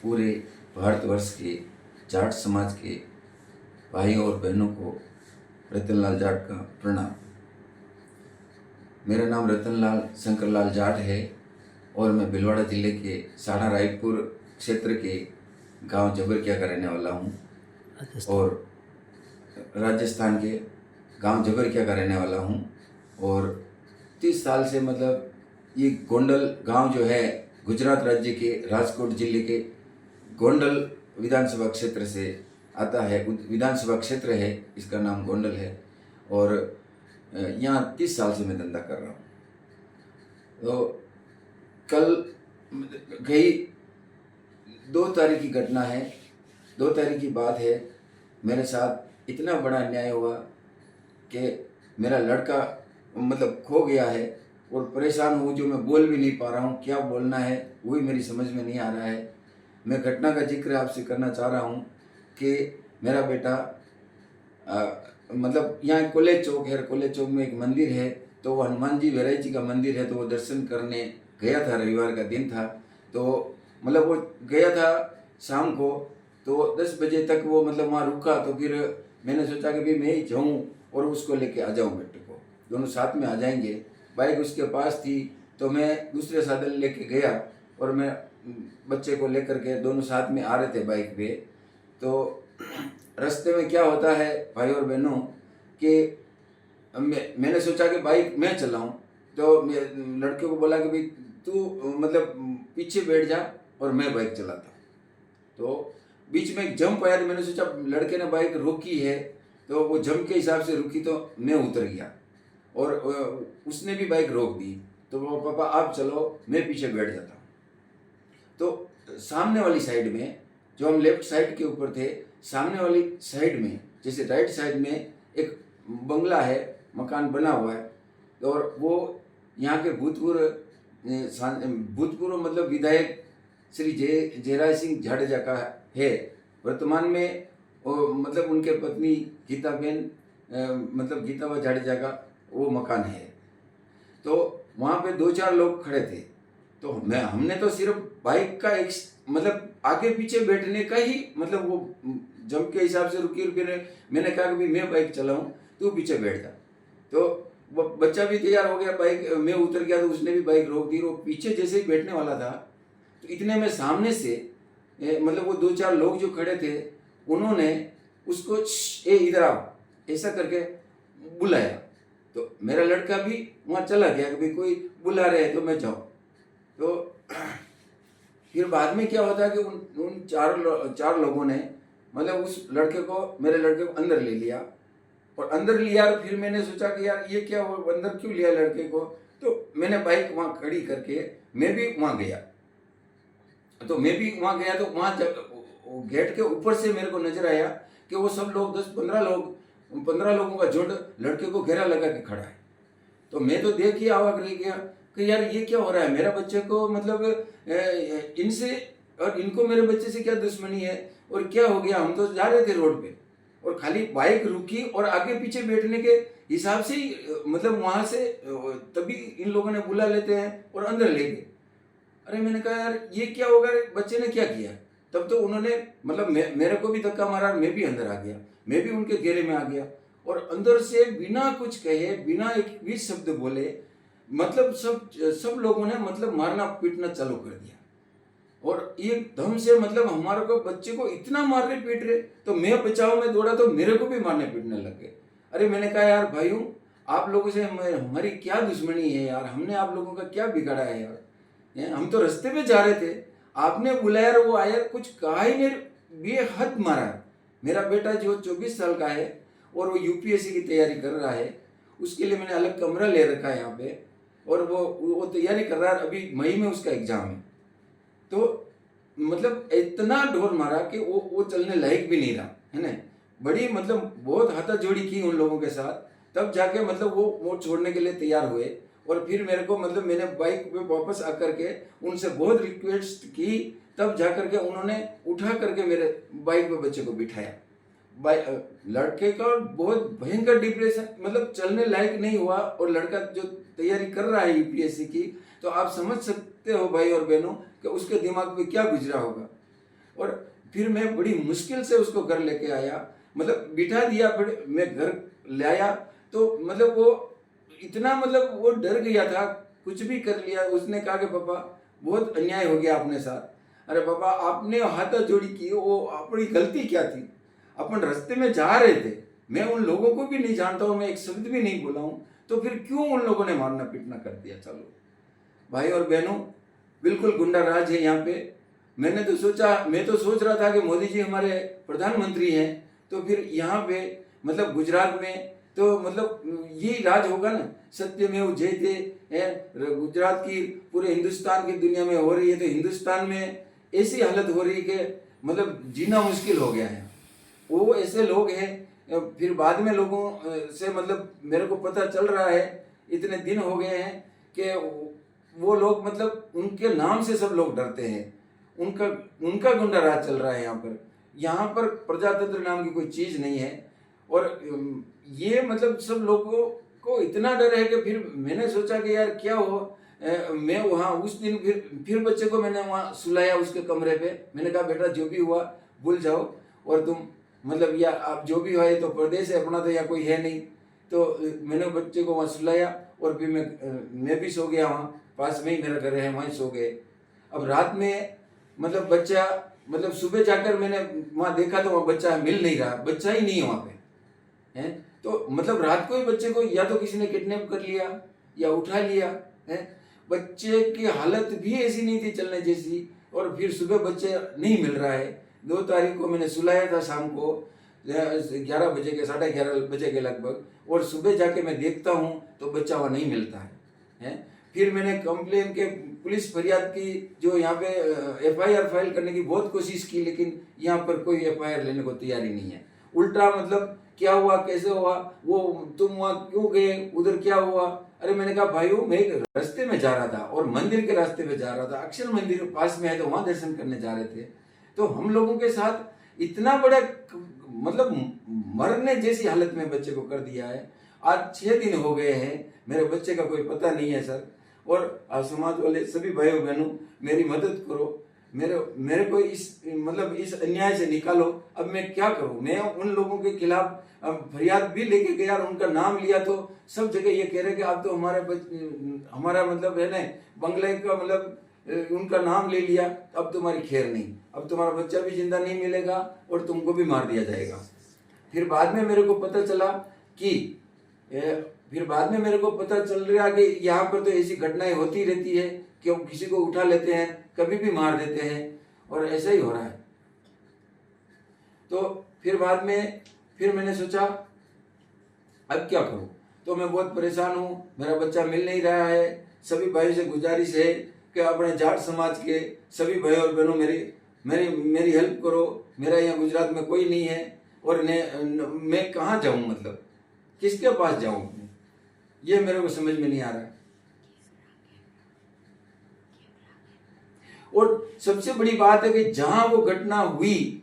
पूरे भारतवर्ष के जाट समाज के भाइयों और बहनों को रतनलाल जाट का प्रणाम। मेरा नाम रतनलाल शंकरलाल जाट है और मैं भीलवाड़ा जिले के साढ़ा रायपुर क्षेत्र के गांव जबरकिया का रहने वाला हूं और राजस्थान के गांव जबरकिया का रहने वाला हूं। और 30 साल से मतलब ये गोंडल गांव जो है गुजरात राज्य के राजकोट जिले के गोंडल विधानसभा क्षेत्र से आता है। विधानसभा क्षेत्र है, इसका नाम गोंडल है और यहाँ 30 साल से मैं धंधा कर रहा हूँ। तो कल गई 2 तारीख की घटना है, 2 तारीख की बात है। मेरे साथ इतना बड़ा अन्याय हुआ कि मेरा लड़का मतलब खो गया है और परेशान हूँ, जो मैं बोल भी नहीं पा रहा हूँ। क्या बोलना है वही मेरी समझ में नहीं आ रहा है। मैं घटना का जिक्र आपसे करना चाह रहा हूँ कि मेरा बेटा मतलब यहाँ कॉलेज चौक है, कॉलेज चौक में एक मंदिर है, तो वो हनुमान जी वैराई जी का मंदिर है, तो वो दर्शन करने गया था। रविवार का दिन था, तो मतलब वो गया था शाम को, तो 10 बजे तक वो मतलब वहाँ रुका। तो फिर मैंने सोचा कि भाई मैं ही जाऊँ और उसको लेके आ जाऊँ, बेटे को दोनों साथ में आ जाएंगे। बाइक उसके पास थी, तो मैं दूसरे साधन लेके गया और मैं बच्चे को लेकर के दोनों साथ में आ रहे थे बाइक पे। तो रास्ते में क्या होता है भाई और बहनों कि मैंने सोचा कि बाइक मैं चलाऊं, तो लड़के को बोला कि भाई तू मतलब पीछे बैठ जा और मैं बाइक चलाता हूँ। तो बीच में एक जंप आया, तो मैंने सोचा लड़के ने बाइक रोकी है तो वो जंप के हिसाब से रुकी, तो मैं उतर गया और उसने भी बाइक रोक दी। तो वो पापा आप चलो, मैं पीछे बैठ जाता हूँ। तो सामने वाली साइड में, जो हम लेफ्ट साइड के ऊपर थे, सामने वाली साइड में जैसे राइट साइड में एक बंगला है, मकान बना हुआ है। और वो यहाँ के भूतपूर्व मतलब विधायक श्री जयराज सिंह जाडेजा का है। वर्तमान में मतलब उनके पत्नी गीताबेन मतलब गीताबा जाडेजा का वो मकान है। तो वहाँ पे 2-4 लोग खड़े थे, तो हमने तो सिर्फ बाइक का एक मतलब आगे पीछे बैठने का ही मतलब वो जंप के हिसाब से रुकी। फिर मैंने कहा कि मैं बाइक चलाऊं, तू पीछे बैठ जा। तो वो बच्चा भी तैयार हो गया, बाइक मैं उतर गया, तो उसने भी बाइक रोक दी। वो पीछे जैसे ही बैठने वाला था, तो इतने में सामने से मतलब वो 2-4 लोग जो खड़े थे, उन्होंने उसको ए इधर आओ ऐसा करके बुलाया। तो मेरा लड़का भी वहाँ चला गया कि भाई कोई बुला रहे हैं तो मैं जाऊँ। तो फिर बाद में क्या होता है कि उन चार लोगों ने मतलब उस लड़के को, मेरे लड़के को अंदर ले लिया। और अंदर लिया, और फिर मैंने सोचा कि यार ये क्या हो, अंदर क्यों लिया लड़के को। तो मैंने बाइक वहाँ खड़ी करके मैं भी वहाँ गया। तो मैं भी वहाँ गया, तो वहाँ जब गेट के ऊपर से मेरे को नजर आया कि वो सब लोग 10-15 लोगों का झुंड लड़के को घेरा लगा के खड़ा है। तो मैं तो देख ही अवाक रह गया कि यार ये क्या हो रहा है। मेरा बच्चे को मतलब इनसे और इनको मेरे बच्चे से क्या दुश्मनी है और क्या हो गया। हम तो जा रहे थे रोड पे और खाली बाइक रुकी और आगे पीछे बैठने के हिसाब से ही मतलब वहां से तभी इन लोगों ने बुला लेते हैं और अंदर ले गए। अरे मैंने कहा यार ये क्या होगा, बच्चे ने क्या किया। तब तो उन्होंने मतलब मेरे को भी धक्का मारा, मैं भी अंदर आ गया, मैं भी उनके घेरे में आ गया। और अंदर से बिना कुछ कहे, बिना एक भी शब्द बोले, मतलब सब लोगों ने मतलब मारना पीटना चालू कर दिया। और एक दम से मतलब हमारे को बच्चे को इतना मारने पीट रहे, तो मैं बचाव में दौड़ा तो मेरे को भी मारने पीटने लग गए। अरे मैंने कहा यार भाइयों, आप लोगों से हमारी क्या दुश्मनी है यार, हमने आप लोगों का क्या बिगाड़ा है यार। हम तो रास्ते पे जा रहे थे, आपने बुलाया, वो आया, कुछ कहा ही नहीं, बेहद मारा। मेरा बेटा जो 24 साल का है और वो यूपीएससी की तैयारी कर रहा है, उसके लिए मैंने अलग कमरा ले रखा है यहाँ पे, और वो तैयारी कर रहा है। अभी मई में उसका एग्जाम है। तो मतलब इतना ढोर मारा कि वो चलने लायक भी नहीं रहा है ना। बड़ी मतलब बहुत हाथाजोड़ी की उन लोगों के साथ, तब जाके मतलब वो छोड़ने के लिए तैयार हुए। और फिर मेरे को मतलब मैंने बाइक पे वापस आकर के उनसे बहुत रिक्वेस्ट की, तब जा करके उन्होंने उठा करके मेरे बाइक पे बच्चे को बिठाया। लड़के का बहुत भयंकर डिप्रेशन, मतलब चलने लायक नहीं हुआ। और लड़का जो तैयारी कर रहा है यूपीएससी की, तो आप समझ सकते हो भाई और बहनों कि उसके दिमाग में क्या गुजरा होगा। और फिर मैं बड़ी मुश्किल से उसको घर लेके आया, मतलब बिठा दिया, फिर मैं घर ले आया तो मतलब वो इतना मतलब वो डर गया था, कुछ भी कर लिया। उसने कहा कि पापा बहुत अन्याय हो गया अपने साथ। अरे पापा आपने हाथ जोड़ी की, वो अपनी गलती क्या थी? अपन रास्ते में जा रहे थे, मैं उन लोगों को भी नहीं जानता हूँ, मैं एक शब्द भी नहीं बोला हूँ, तो फिर क्यों उन लोगों ने मारना पीटना कर दिया? चलो भाई और बहनों, बिल्कुल गुंडा राज है यहाँ पे। मैं तो सोच रहा था कि मोदी जी हमारे प्रधानमंत्री हैं, तो फिर यहाँ पे मतलब गुजरात में तो मतलब यही राज होगा ना, सत्यमेव जयते है। गुजरात की पूरे हिंदुस्तान की दुनिया में हो रही है, तो हिंदुस्तान में ऐसी हालत हो रही है कि मतलब जीना मुश्किल हो गया है। वो ऐसे लोग हैं, फिर बाद में लोगों से मतलब मेरे को पता चल रहा है, इतने दिन हो गए हैं कि वो लोग मतलब उनके नाम से सब लोग डरते हैं। उनका गुंडा राज चल रहा है यहाँ पर प्रजातंत्र नाम की कोई चीज नहीं है। और ये मतलब सब लोगों को इतना डर है कि फिर मैंने सोचा कि यार क्या हो, मैं वहाँ उस दिन फिर बच्चे को मैंने वहाँ सुलाया उसके कमरे पे। मैंने कहा बेटा जो भी हुआ भूल जाओ, और तुम मतलब या आप जो भी हो, ये तो प्रदेश है अपना, तो या कोई है नहीं। तो मैंने बच्चे को वहाँ सुलाया और फिर मैं भी सो गया, वहाँ पास में ही मेरा घर है, वहीं सो गए। अब रात में मतलब बच्चा मतलब सुबह जाकर मैंने वहाँ देखा तो वहाँ बच्चा मिल नहीं रहा, बच्चा ही नहीं है वहाँ पे है। तो मतलब रात को ही बच्चे को या तो किसी ने किडनैप कर लिया या उठा लिया है। बच्चे की हालत भी ऐसी नहीं थी चलने जैसी, और फिर सुबह बच्चे नहीं मिल रहा है। 2 तारीख को मैंने सुलाया था शाम को 11 बजे के 11:30 बजे के लगभग, और सुबह जाके मैं देखता हूँ तो बच्चा वहाँ नहीं मिलता है। फिर मैंने कंप्लेन के पुलिस फरियाद की, जो यहाँ पे FIR फाइल करने की बहुत कोशिश की, लेकिन यहाँ पर कोई FIR लेने को तैयारी नहीं है। उल्टा मतलब क्या हुआ, कैसे हुआ, वो तुम वहाँ क्यों गए, उधर क्या हुआ? अरे मैंने कहा भाइयों मैं एक रास्ते में जा रहा था और मंदिर के रास्ते पे जा रहा था, अक्षर मंदिर पास में है तो वहां दर्शन करने जा रहे थे। तो हम लोगों के साथ इतना बड़ा मतलब मरने जैसी हालत में बच्चे को कर दिया है। आज 6 दिन हो गए हैं, मेरे बच्चे का कोई पता नहीं है सर। और समाज वाले सभी भाइयों बहनों मेरी मदद करो, मेरे को इस मतलब इस अन्याय से निकालो। अब मैं क्या करूं? मैं उन लोगों के खिलाफ फरियाद भी लेके गया और उनका नाम लिया, तो सब जगह ये कह रहे कि आप तो हमारा मतलब है ना बंगले का मतलब उनका नाम ले लिया, अब तुम्हारी खैर नहीं, अब तुम्हारा बच्चा भी जिंदा नहीं मिलेगा और तुमको भी मार दिया जाएगा। फिर बाद में मेरे को पता चल रहा कि यहाँ पर तो ऐसी घटनाएं होती रहती है कि हम किसी को उठा लेते हैं, कभी भी मार देते हैं, और ऐसा ही हो रहा है। तो फिर बाद में फिर मैंने सोचा अब क्या करूं? तो मैं बहुत परेशान हूं, मेरा बच्चा मिल नहीं रहा है। सभी भाइयों से गुजारिश है कि अपने जाट समाज के सभी भाई और बहनों मेरी हेल्प करो। मेरा यहाँ गुजरात में कोई नहीं है, और मैं कहाँ जाऊं, मतलब किसके पास जाऊं, ये मेरे को समझ में नहीं आ रहा है। और सबसे बड़ी बात है कि जहां वो घटना हुई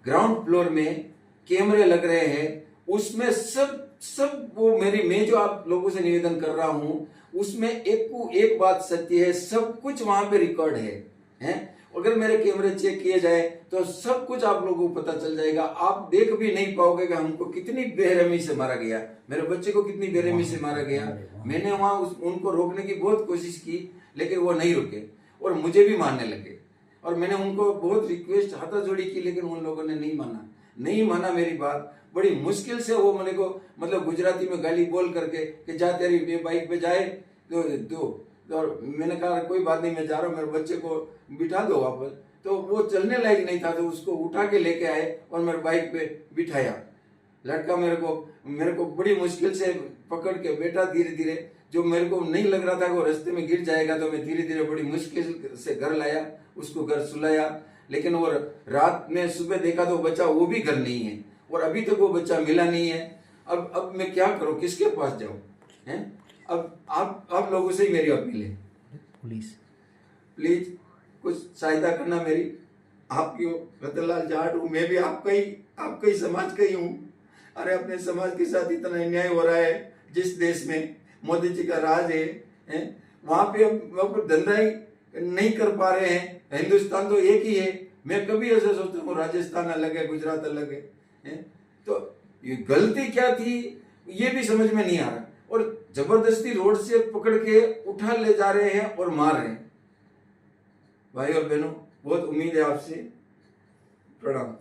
ग्राउंड फ्लोर में कैमरे लग रहे हैं, उसमें सब वो मैं जो आप लोगों से निवेदन कर रहा हूं उसमें एक बात सत्य है, सब कुछ वहां पे रिकॉर्ड है। अगर मेरे कैमरे चेक किए जाए तो सब कुछ आप लोगों को पता चल जाएगा। आप देख भी नहीं पाओगे कि हमको कितनी बेरहमी से मारा गया, मेरे बच्चे को कितनी बेरहमी से मारा गया। मैंने वहां उनको रोकने की बहुत कोशिश की, लेकिन वो नहीं रुके और मुझे भी मारने लगे। और मैंने उनको बहुत रिक्वेस्ट हाथाजोड़ी की, लेकिन उन लोगों ने नहीं माना मेरी बात। बड़ी मुश्किल से वो मेरे को मतलब गुजराती में गाली बोल करके कि जा तेरी बाइक पे जाए तो और मैंने कहा कोई बात नहीं, मैं जा रहा हूँ, मेरे बच्चे को बिठा दो वापस। तो वो चलने लायक नहीं था, तो उसको उठा के लेके आए और मेरे बाइक पे बिठाया। लड़का मेरे को बड़ी मुश्किल से पकड़ के बैठा धीरे धीरे। जो मेरे को नहीं लग रहा था कि वो रास्ते में गिर जाएगा, तो मैं धीरे धीरे बड़ी मुश्किल से घर लाया, उसको घर सुलाया। लेकिन वो रात में सुबह देखा तो बच्चा वो भी घर नहीं है, और अभी तक वो बच्चा मिला नहीं है। अब मैं क्या करूं, किसके पास जाऊं? हैं? अब आप लोगों से ही मेरी अपील है, प्लीज कुछ सहायता करना मेरी। आपकी रतनलाल जाट हूँ, मैं भी आपका ही समाज का ही हूँ। अरे अपने समाज के साथ इतना अन्याय हो रहा है, जिस देश में मोदी जी का राज है वहां पे हम धंधा ही नहीं कर पा रहे हैं। हिंदुस्तान तो एक ही है, मैं कभी ऐसे सोचता हूँ राजस्थान अलग है, गुजरात अलग है, हैं? तो ये गलती क्या थी ये भी समझ में नहीं आ रहा, और जबरदस्ती रोड से पकड़ के उठा ले जा रहे हैं और मार रहे हैं। भाई और बहनों, बहुत उम्मीद है आपसे। प्रणाम।